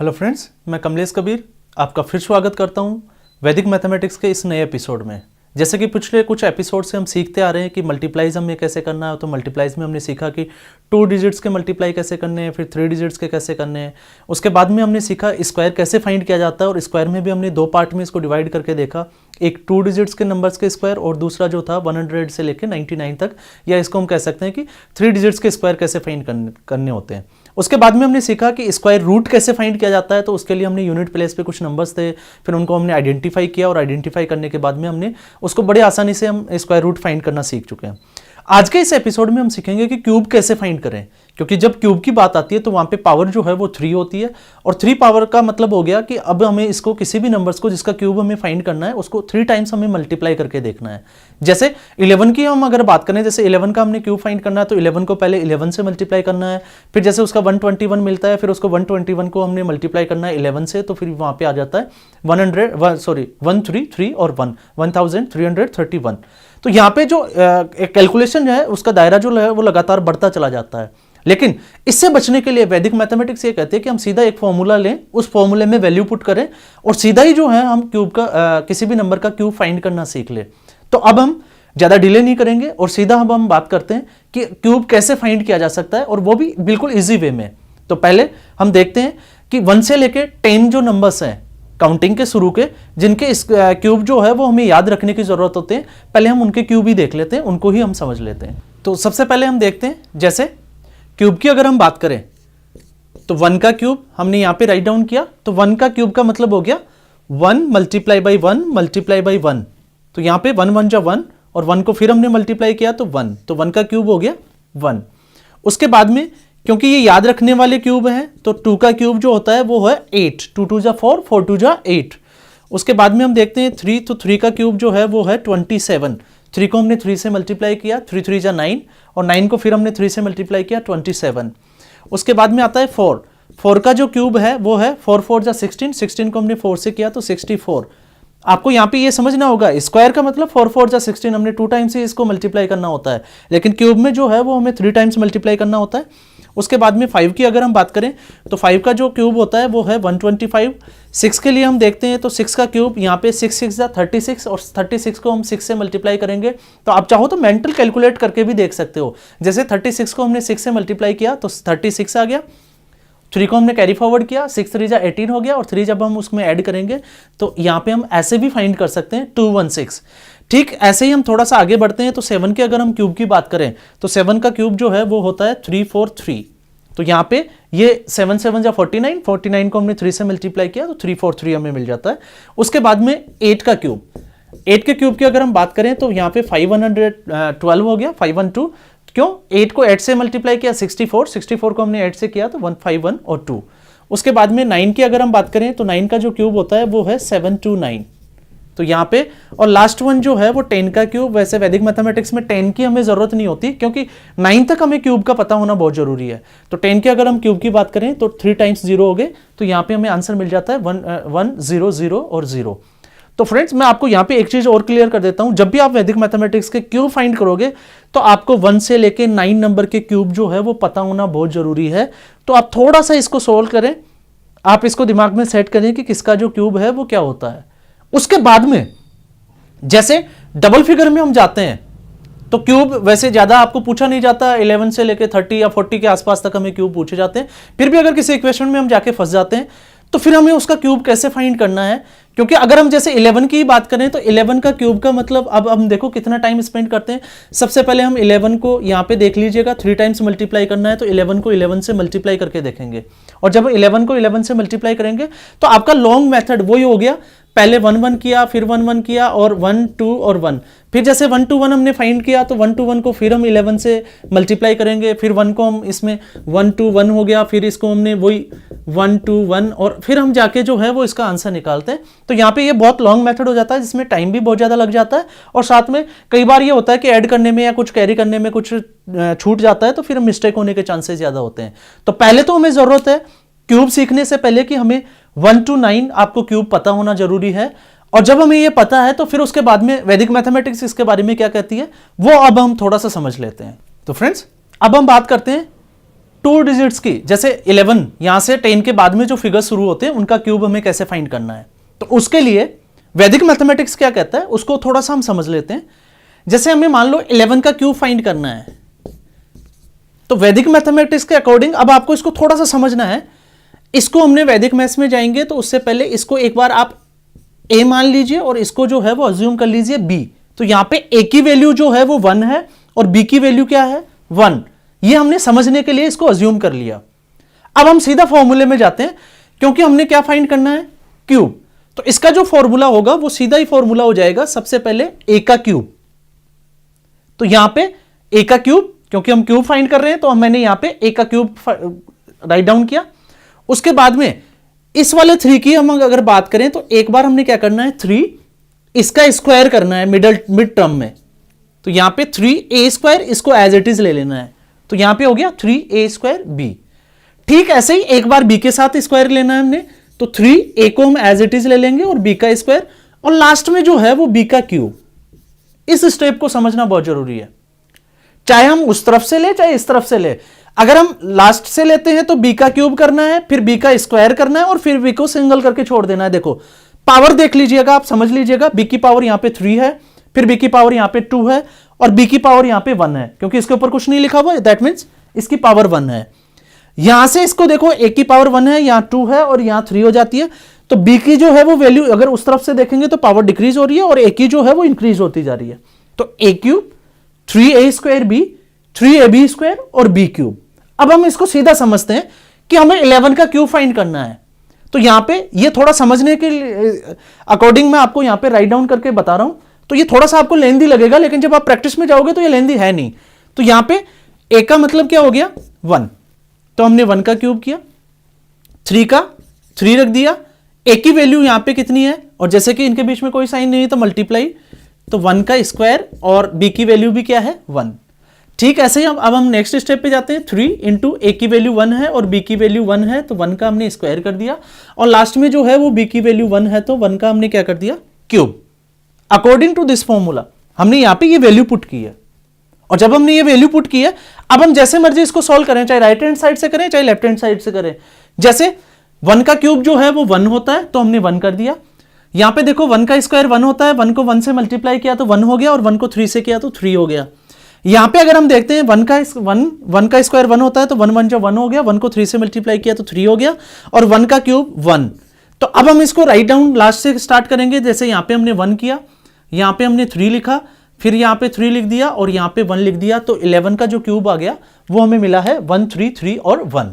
Hello friends, मैं कमलेश कबीर आपका फिर स्वागत करता हूं वैदिक मैथमेटिक्स के इस नए एपिसोड में। जैसे कि पिछले कुछ एपिसोड से हम सीखते आ रहे हैं कि मल्टीप्लाइज हमें कैसे करना है। तो मल्टीप्लाइज में हमने सीखा कि 2 डिजिट्स के मल्टीप्लाई कैसे करने हैं, फिर 3 डिजिट्स के कैसे करने हैं। उसके बाद में हमने सीखा स्क्वायर कैसे फाइंड किया जाता है, और स्क्वायर में भी हमने 2 पार्ट में इसको डिवाइड करके देखा। एक 2 डिजिट्स के नंबर्स के स्क्वायर और दूसरा जो था 100 से लेकर 99 तक, या इसको हम कह सकते हैं कि 3 डिजिट्स के स्क्वायर कैसे फाइंड करने होते हैं। उसके बाद में हमने सीखा कि स्क्वायर रूट कैसे फाइंड किया जाता है। तो उसके लिए हमने यूनिट प्लेस पे कुछ नंबर्स थे, फिर उनको हमने आइडेंटिफाई किया, और आइडेंटिफाई करने के बाद में हमने उसको बड़े आसानी से हम स्क्वायर रूट फाइंड करना सीख चुके हैं। आज के इस एपिसोड में हम सीखेंगे कि क्यूब कैसे फाइंड करें, क्योंकि जब क्यूब की बात आती है तो वहां पे पावर जो है वो 3 होती है, और 3 पावर का मतलब हो गया कि अब हमें इसको किसी भी नंबर्स को जिसका क्यूब हमें फाइंड करना है उसको 3 टाइम्स हमें मल्टीप्लाई करके देखना है। जैसे 11 की हम अगर बात करें, जैसे 11 का हमने क्यूब फाइंड करना है तो 11 को पहले 11 से मल्टीप्लाई करना है, फिर जैसे उसका 121 मिलता है, फिर उसको 121 को हमने मल्टीप्लाई करना है 11 से, तो फिर वहां पे आ जाता है 133 और 1331। तो यहाँ पे जो कैलकुलेशन है उसका दायरा जो है वो लगातार बढ़ता चला जाता है। लेकिन इससे बचने के लिए वैदिक मैथमेटिक्स ये कहते हैं कि हम सीधा एक फॉर्मूला लें, उस फॉर्मूले में वैल्यू पुट करें, और सीधा ही जो है हम क्यूब का किसी भी नंबर का क्यूब फाइंड करना सीख ले। तो अब हम ज्यादा डिले नहीं करेंगे और सीधा अब हम बात करते हैं कि क्यूब कैसे फाइंड किया जा सकता है, और वो भी बिल्कुल ईजी वे में। तो पहले हम देखते हैं कि 1 से लेके 10 जो नंबर्स हैं काउंटिंग के शुरू के, जिनके इस क्यूब जो है वो हमें याद रखने की जरूरत होती है, पहले हम उनके क्यूब ही देख लेते हैं, उनको ही हम समझ लेते हैं। तो सबसे पहले हम देखते हैं, जैसे क्यूब की अगर हम बात करें तो 1 का क्यूब हमने यहां पे राइट डाउन किया, तो 1 का क्यूब का मतलब हो गया 1 मल्टीप्लाई बाई 1 मल्टीप्लाई बाई 1। तो यहां पे 1 1 जा 1, और 1 को फिर हमने मल्टीप्लाई किया तो 1, तो 1 का क्यूब हो गया 1। उसके बाद में क्योंकि ये याद रखने वाले क्यूब हैं तो 2 का क्यूब जो होता है वो है 8, 2 2 जा 4, 4 2 जा 8। उसके बाद में हम देखते हैं 3, तो 3 का क्यूब जो है वो है 27। 3 को हमने 3 से मल्टीप्लाई किया, 3 3 जा 9, और 9 को फिर हमने 3 से मल्टीप्लाई किया 27। उसके बाद में आता है 4, 4 का जो क्यूब है वो है 4 4 जा 16, 16 को हमने 4 से किया तो 64। आपको यहाँ पे ये समझना होगा, स्क्वायर का मतलब 4 4 जा 16, हमने 2 टाइम्स ही इसको मल्टीप्लाई करना होता है, लेकिन क्यूब में जो है वो हमें 3 टाइम्स मल्टीप्लाई करना होता है। उसके बाद में 5 की अगर हम बात करें तो 5 का जो क्यूब होता है वो है 125। 6 के लिए हम देखते हैं तो 6 का क्यूब यहाँ पे 6 6 जा 36, और 36 को हम 6 से मल्टीप्लाई करेंगे। तो आप चाहो तो मेंटल कैलकुलेट करके भी देख सकते हो। जैसे 36 को हमने 6 से मल्टीप्लाई किया तो 36 आ गया, 3 को हमने कैरी फॉरवर्ड किया, 6 3 जा 18 हो गया, और 3 जब हम उसमें ऐड करेंगे तो यहाँ पे हम ऐसे भी फाइंड कर सकते हैं 216। ठीक ऐसे ही हम थोड़ा सा आगे बढ़ते हैं तो 7 के अगर हम क्यूब की बात करें तो 7 का क्यूब जो है वो होता है 343। तो यहाँ पे ये 7 7 जा 49, 49 को हमने 3 से मल्टीप्लाई किया तो 343 हमें मिल जाता है। उसके बाद में 8 का क्यूब, 8 के क्यूब की अगर हम बात करें तो यहाँ पे 512 हो गया, 512। क्यों? 8 को 8 से मल्टीप्लाई किया 64, 64 को हमने 8 से किया तो 151 और 2। उसके बाद में 9 की अगर हम बात करें तो 9 का जो क्यूब होता है वो है 729। तो यहाँ पे, और लास्ट वन जो है वो 10 का क्यूब। वैसे वैदिक मैथमेटिक्स में 10 की हमें जरूरत नहीं होती, क्योंकि 9 तक हमें क्यूब का पता होना बहुत जरूरी है। तो 10 के अगर हम क्यूब की बात करें तो 3 टाइम्स 0 हो गए, तो यहाँ पे हमें आंसर मिल जाता है 1 0 0 और 0। तो फ्रेंड्स, मैं आपको यहाँ पे एक चीज और क्लियर कर देता हूं, जब भी आप वैदिक मैथमेटिक्स के क्यूब फाइंड करोगे तो आपको 1 से लेके 9 नंबर के क्यूब जो है वो पता होना बहुत जरूरी है। तो आप थोड़ा सा इसको सोल्व करें, आप इसको दिमाग में सेट करें कि किसका जो क्यूब है वो क्या होता है। उसके बाद में जैसे डबल फिगर में हम जाते हैं तो क्यूब वैसे ज्यादा आपको पूछा नहीं जाता, 11 से लेके 30 या 40 के आसपास तक हमें क्यूब पूछे जाते हैं। फिर भी अगर किसी इक्वेशन में हम जाके फंस जाते हैं तो फिर हमें उसका क्यूब कैसे फाइंड करना है, क्योंकि अगर हम जैसे 11 की बात करें तो 11 का क्यूब का मतलब, अब हम देखो कितना टाइम स्पेंड करते हैं। सबसे पहले हम 11 को यहाँ पे देख लीजिएगा, 3 टाइम्स मल्टीप्लाई करना है तो 11 को 11 से मल्टीप्लाई करके देखेंगे, और जब 11 को 11 से मल्टीप्लाई करेंगे तो आपका लॉन्ग मेथड वही हो गया, पहले 1 1 किया, फिर 1 1 किया, और 1 2 और 1। फिर जैसे 1 2 1 हमने फाइंड किया तो 1 2 1 को फिर हम 11 से मल्टीप्लाई करेंगे, फिर 1 को हम इसमें 1 2 1 हो गया, फिर इसको हमने वही 1 2 1, और फिर हम जाके जो है वो इसका आंसर निकालते हैं। तो यहाँ पे ये बहुत लॉन्ग मेथड हो जाता है, जिसमें टाइम भी बहुत ज्यादा लग जाता है, और साथ में कई बार ये होता है कि ऐड करने में या कुछ कैरी करने में कुछ छूट जाता है, तो फिर मिस्टेक होने के चांसेस ज्यादा होते हैं। तो पहले तो हमें जरूरत है क्यूब सीखने से पहले कि हमें 1 to 9 आपको क्यूब पता होना जरूरी है, और जब हमें ये पता है तो फिर उसके बाद में वैदिक मैथमेटिक्स इसके बारे में क्या कहती है वो अब हम थोड़ा सा समझ लेते हैं। तो फ्रेंड्स, अब हम बात करते हैं टू डिजिट्स की, जैसे 11 यहां से 10 के बाद में जो फिगर शुरू होते हैं उनका क्यूब हमें कैसे फाइंड करना है, तो उसके लिए वैदिक मैथमेटिक्स क्या कहता है उसको थोड़ा सा हम समझ लेते हैं। जैसे हमें मान लो 11 का क्यूब फाइंड करना है, तो वैदिक मैथमेटिक्स के अकॉर्डिंग अब आपको इसको थोड़ा सा समझना है। इसको हमने वैदिक मैथ्स में जाएंगे तो उससे पहले इसको एक बार आप a मान लीजिए और इसको जो है वो अज्यूम कर लीजिए b। तो यहां पे a की वैल्यू जो है वो 1 है और b की वैल्यू क्या है 1। ये हमने समझने के लिए इसको अज्यूम कर लिया। अब हम सीधा फॉर्मूले में जाते हैं, क्योंकि हमने क्या फाइंड करना है क्यूब। तो इसका जो फॉर्मूला होगा वो सीधा ही फॉर्मूला हो जाएगा, सबसे पहले a का क्यूब। तो यहां पे a का क्यूब, क्योंकि हम क्यूब फाइंड कर रहे हैं तो मैंने यहां पे a का क्यूब राइट डाउन किया। उसके बाद में इस वाले 3 की हम अगर बात करें तो एक बार हमने क्या करना है 3 इसका स्क्वायर करना है मिड टर्म में। तो यहां पे 3a², इसको एज इट इज ले लेना है। तो यहां पे हो गया 3a²b। ठीक ऐसे ही एक बार b के साथ स्क्वायर लेना है हमने, तो 3a को हम एज इट इज ले लेंगे और b का स्क्वायर, और लास्ट में जो है वो b का क्यूब। इस स्टेप को समझना बहुत जरूरी है, चाहे हम उस तरफ से ले चाहे इस तरफ से ले। अगर हम लास्ट से लेते हैं तो b का क्यूब करना है, फिर b का स्क्वायर करना है और फिर b को सिंगल करके छोड़ देना है। देखो पावर देख लीजिएगा, आप समझ लीजिएगा, b की पावर यहां पे 3 है, फिर b की पावर यहां पे 2 है और b की पावर यहां पे 1 है, क्योंकि इसके ऊपर कुछ नहीं लिखा हुआ, दैट मीन्स इसकी पावर 1 है। यहां से इसको देखो a की पावर 1 है, यहां 2 है और यहां 3 हो जाती है। तो b की जो है वो वैल्यू अगर उस तरफ से देखेंगे तो पावर डिक्रीज हो रही है और a की जो है वो इंक्रीज होती जा रही है। तो a क्यूब 3a²b 3ab² और b क्यूब। अब हम इसको सीधा समझते हैं कि हमें 11 का क्यूब फाइंड करना है। तो यहां पे ये थोड़ा समझने के अकॉर्डिंग मैं आपको यहां पे राइट डाउन करके बता रहा हूं, तो ये थोड़ा सा आपको लेंदी लगेगा, लेकिन जब आप प्रैक्टिस में जाओगे तो ये लेंदी है नहीं। तो यहां पे a का मतलब क्या हो गया 1, तो हमने 1 का क्यूब किया, 3 का 3 रख दिया, a की वैल्यू यहां पे कितनी है, और जैसे कि इनके बीच में कोई साइन नहीं है तो मल्टीप्लाई, तो 1 का स्क्वायर और b की वैल्यू भी क्या है 1। ठीक ऐसे ही अब हम नेक्स्ट स्टेप पे जाते हैं। 3 इंटू a की वैल्यू 1 है और b की वैल्यू 1 है, तो 1 का हमने स्क्वायर कर दिया, और लास्ट में जो है वो b की वैल्यू 1 है तो 1 का हमने क्या कर दिया cube. According to this formula हमने यहां पे ये वैल्यू पुट की है, और जब हमने ये वैल्यू पुट की है अब हम जैसे मर्जी इसको सॉल्व करें, चाहे राइट हैंड साइड से करें चाहे लेफ्ट हैंड साइड से करें। जैसे 1 का क्यूब जो है वो 1 होता है तो हमने 1 कर दिया। यहां पे देखो 1 का स्क्वायर 1 होता है, 1 को 1 से मल्टीप्लाई किया तो 1 हो गया, और 1 को 3 से किया तो 3 हो गया। यहां पे अगर हम देखते हैं 1 का स्क्वायर 1 होता है तो 1 1 जो 1 हो गया, 1 को 3 से मल्टीप्लाई किया तो 3 हो गया, और 1 का क्यूब 1। तो अब हम इसको राइट डाउन लास्ट से स्टार्ट करेंगे। जैसे यहां पे हमने 1 किया, यहां पे हमने 3 लिखा, फिर यहां पे 3 लिख दिया और यहां पे 1 लिख दिया, तो 11 का जो क्यूब आ गया वो हमें मिला है 1 3 3 और 1।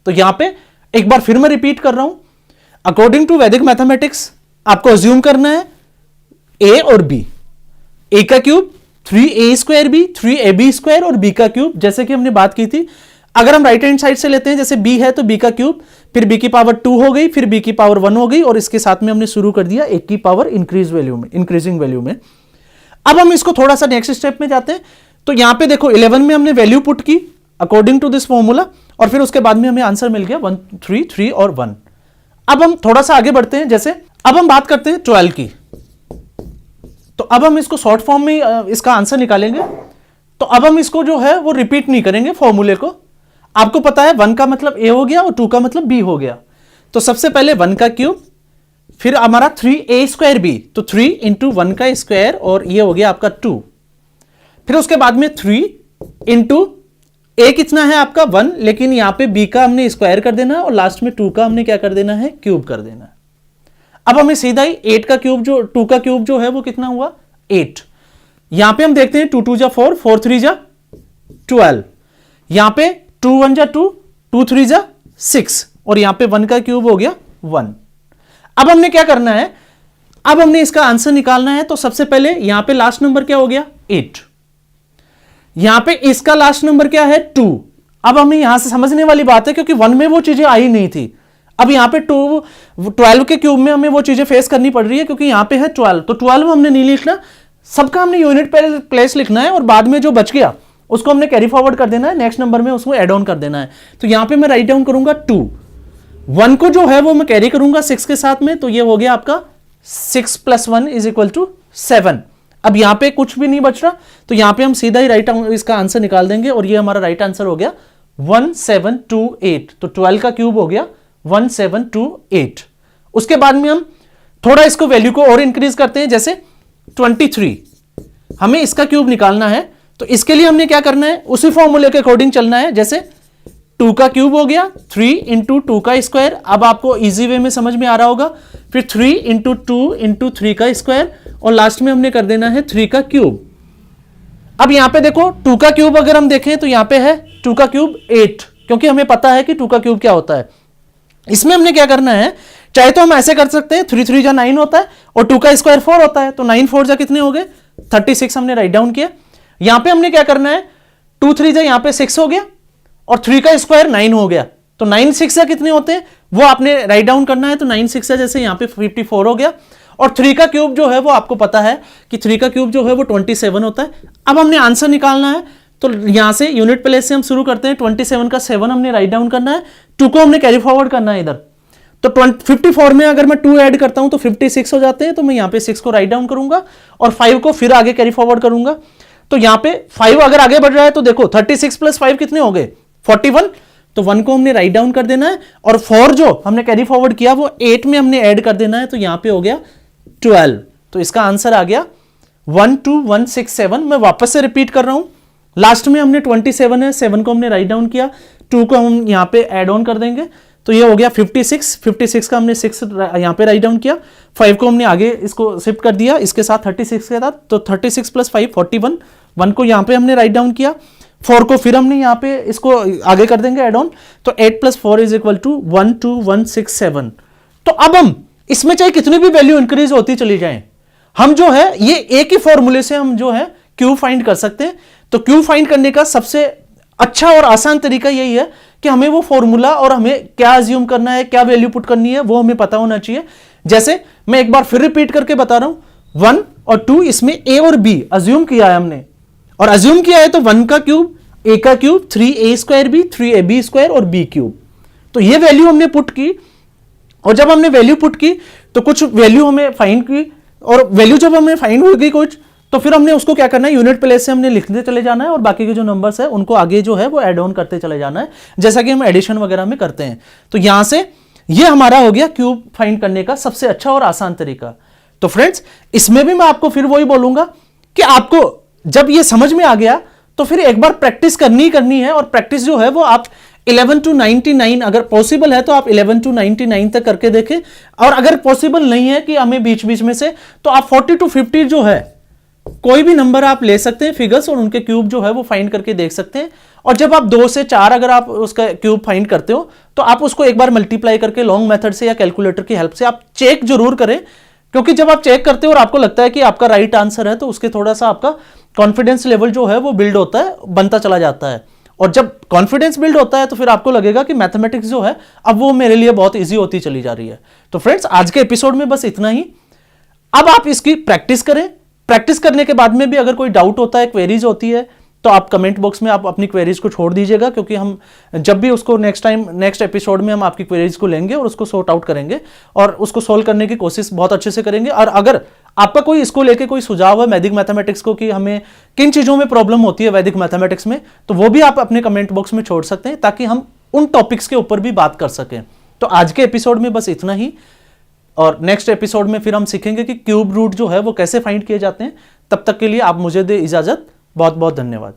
तो यहां पे एक बार फिर मैं रिपीट कर रहा हूं, अकॉर्डिंग टू वैदिक मैथमेटिक्स आपको अज्यूम करना है a और b। a का क्यूब 3a²b 3ab² और b का क्यूब, जैसे कि हमने बात की थी। अगर हम राइट हैंड साइड से लेते हैं, जैसे b है तो b का क्यूब, फिर b की पावर 2 हो गई, फिर b की पावर 1 हो गई, और इसके साथ में हमने शुरू कर दिया a की पावर इंक्रीजिंग वैल्यू में। अब हम इसको थोड़ा सा नेक्स्ट स्टेप में जाते हैं। तो यहां पे देखो 11 में हमने वैल्यू पुट की अकॉर्डिंग टू दिस फॉर्मूला, और फिर उसके बाद में हमें आंसर मिल गया 1 3 3 और 1। अब हम थोड़ा सा आगे बढ़ते हैं, जैसे अब हम बात करते हैं 12 की। तो अब हम इसको शॉर्ट फॉर्म में इसका आंसर निकालेंगे। तो अब हम इसको जो है वो रिपीट नहीं करेंगे फॉर्मूले को। आपको पता है 1 का मतलब a हो गया और 2 का मतलब b हो गया। तो सबसे पहले 1 का क्यूब, फिर हमारा 3a²b, तो 3 इंटू 1 का स्क्वायर और ये हो गया आपका 2। फिर उसके बाद में 3 इंटू a कितना है आपका 1, लेकिन यहां पे b का हमने स्क्वायर कर देना है और लास्ट में 2 का हमने क्या कर देना है क्यूब कर देना है। अब हमें सीधा ही 8 का क्यूब जो 2 का क्यूब जो है वो कितना हुआ 8। यहां पे हम देखते हैं 2 2 जा 4 4 3 जा 12, यहां पे 2 1 जा 2 2 3 जा 6, और यहां पे 1 का क्यूब हो गया 1। अब हमने क्या करना है, अब हमने इसका आंसर निकालना है। तो सबसे पहले यहां पे लास्ट नंबर क्या हो गया 8, यहां पे इसका लास्ट नंबर क्या है 2। अब हमें यहां से समझने वाली बात है, क्योंकि 1 में वो चीजें आई नहीं थी। अब यहां पे 12 के क्यूब में हमें वो चीजें फेस करनी पड़ रही है, क्योंकि यहां पे है 12, तो 12 हमने नहीं लिखना, सबका हमने यूनिट प्लेस लिखना है, और बाद में जो बच गया उसको हमने कैरी फॉरवर्ड कर देना है, नेक्स्ट नंबर में उसको एड ऑन कर देना है। तो यहां पे मैं राइट डाउन करूंगा 2, 1 को जो है वो मैं कैरी करूंगा 6 के साथ में, तो ये हो गया आपका 6 + 1 = 7। अब यहां पे कुछ भी नहीं बच रहा, तो यहां पे हम सीधा ही इसका आंसर निकाल देंगे, और ये हमारा राइट आंसर हो गया 1728, तो 12 का क्यूब हो गया 1728। उसके बाद में हम थोड़ा इसको वैल्यू को और इंक्रीज करते हैं, जैसे 23, हमें इसका क्यूब निकालना है, तो इसके लिए हमने क्या करना है, उसी फॉर्मूले के अकॉर्डिंग चलना है। जैसे 2 का क्यूब हो गया 3 इंटू 2 का स्क्वायर, अब आपको इजी वे में समझ में आ रहा होगा। फिर 3 इंटू 2 इंटू 3 का स्क्वायर, और लास्ट में हमने कर देना है 3 का क्यूब। अब यहां पे देखो 2 का क्यूब अगर हम देखें तो यहां पे है 2 का क्यूब 8, क्योंकि हमें पता है कि 2 का क्यूब क्या होता है। इसमें हमने क्या करना है, चाहे तो हम ऐसे कर सकते हैं 3 3 जा 9 होता है और 2 का स्क्वायर 4 होता है, तो 9 4 जा कितने हो गए 36, हमने राइट डाउन किया। यहां पे हमने क्या करना है, 2 3 जा यहां पे 6 हो गया और 3 का स्क्वायर 9 हो गया, तो 9 6 जा कितने होते हैं वो आपने राइट डाउन करना है। तो 9 6 जा जैसे यहां पे 54 हो गया, और 3 का क्यूब जो है वो आपको पता है कि 3 का क्यूब जो है वो 27 होता है। अब हमने आंसर निकालना है, तो यहां से यूनिट प्लेस से हम शुरू करते हैं। 27 का 7 हमने राइट डाउन करना है, 2 को हमने कैरी फॉरवर्ड करना है इधर, तो 54 में अगर मैं 2 ऐड करता हूं तो 56 हो जाते हैं, तो मैं यहां पे 6 को राइट डाउन करूंगा और 5 को फिर आगे कैरी फॉरवर्ड करूंगा। तो यहां पे 5 अगर आगे बढ़ रहा है तो देखो 36 प्लस 5 कितने हो गए 41, तो 1 को हमने राइट डाउन कर देना है, और 4 जो हमने कैरी फॉरवर्ड किया वो 8 में हमने ऐड कर देना है, तो यहां पे हो गया 12। तो इसका आंसर आ गया 12167। मैं वापस से रिपीट कर रहा हूं, लास्ट में हमने 27 है, 7 को हमने राइट डाउन किया, 2 को हम यहां पे ऐड ऑन कर देंगे, तो ये हो गया 56 का हमने 6 यहां पे राइट डाउन किया, 5 को हमने आगे इसको शिफ्ट कर दिया इसके साथ 36 के साथ, तो 36 प्लस 5 41, 1 को यहां पे हमने राइट डाउन किया, 4 को फिर हमने यहां पे इसको आगे कर देंगे ऐड ऑन, तो 8 प्लस 4 इज इक्वल टू 12167। तो अब हम इसमें चाहे कितनी भी वैल्यू इंक्रीज होती चली जाए, हम जो है ये एक ही फॉर्मूले से हम जो है क्यूब फाइंड कर सकते हैं। तो क्यूब फाइंड करने का सबसे अच्छा और आसान तरीका यही है कि हमें वो फॉर्मूला और हमें क्या अज्यूम करना है, क्या वैल्यू पुट करनी है, वो हमें पता होना चाहिए। जैसे मैं एक बार फिर रिपीट करके बता रहा हूं, 1 और 2 इसमें ए और बी अज्यूम किया है हमने, और अज्यूम किया है तो 1 का क्यूब ए का cube 3a square B 3ab square और बी क्यूब। तो ये वैल्यू हमने पुट की, और जब हमने वैल्यू पुट की तो कुछ वैल्यू हमें फाइंड की, और वैल्यू जब हमें फाइंड हो गई कुछ, तो फिर हमने उसको क्या करना है, यूनिट प्लेस से हमने लिखते चले जाना है, और बाकी के जो नंबर्स है उनको आगे जो है वो ऐड ऑन करते चले जाना है, जैसा कि हम एडिशन वगैरह में करते हैं। तो यहां से ये हमारा हो गया क्यूब फाइंड करने का सबसे अच्छा और आसान तरीका। तो फ्रेंड्स इसमें भी मैं आपको फिर वही बोलूंगा कि आपको जब ये समझ में आ गया तो फिर एक बार प्रैक्टिस करनी ही करनी है, और प्रैक्टिस जो है वो आप 11 to 99 अगर पॉसिबल है तो आप 11 to 99 तक करके देखें, और अगर पॉसिबल नहीं है कि हमें बीच बीच में से, तो आप 40 to 50 जो है कोई भी नंबर आप ले सकते हैं फिगर्स, और उनके क्यूब जो है वो फाइंड करके देख सकते हैं। और जब आप 2 से 4 अगर आप उसका क्यूब फाइंड करते हो तो आप उसको एक बार मल्टीप्लाई करके लॉन्ग मेथड से या कैलकुलेटर की हेल्प से आप चेक जरूर करें, क्योंकि जब आप चेक करते हो और आपको लगता है कि आपका राइट आंसर है तो उसके थोड़ा सा आपका कॉन्फिडेंस लेवल जो है वो बिल्ड होता है, बनता चला जाता है। और जब कॉन्फिडेंस बिल्ड होता है तो फिर आपको लगेगा कि मैथमेटिक्स जो है अब वो मेरे लिए बहुत ईजी होती चली जा रही है। तो फ्रेंड्स आज के एपिसोड में बस इतना ही। अब आप इसकी प्रैक्टिस करें, प्रैक्टिस करने के बाद में भी अगर कोई डाउट होता है, क्वेरीज होती है, तो आप कमेंट बॉक्स में आप अपनी क्वेरीज को छोड़ दीजिएगा, क्योंकि हम जब भी उसको नेक्स्ट एपिसोड में हम आपकी क्वेरीज को लेंगे और उसको सॉर्ट आउट करेंगे और उसको सोल्व करने की कोशिश बहुत अच्छे से करेंगे। और अगर आपका कोई इसको लेके कोई सुझाव है वैदिक मैथमेटिक्स को कि हमें किन चीजों में प्रॉब्लम होती है वैदिक मैथमेटिक्स में, तो वो भी आप अपने कमेंट बॉक्स में छोड़ सकते हैं, ताकि हम उन टॉपिक्स के ऊपर भी बात कर सकें। तो आज के एपिसोड में बस इतना ही, और नेक्स्ट एपिसोड में फिर हम सीखेंगे कि क्यूब रूट जो है वो कैसे फाइंड किए जाते हैं। तब तक के लिए आप मुझे दे इजाजत। बहुत बहुत धन्यवाद।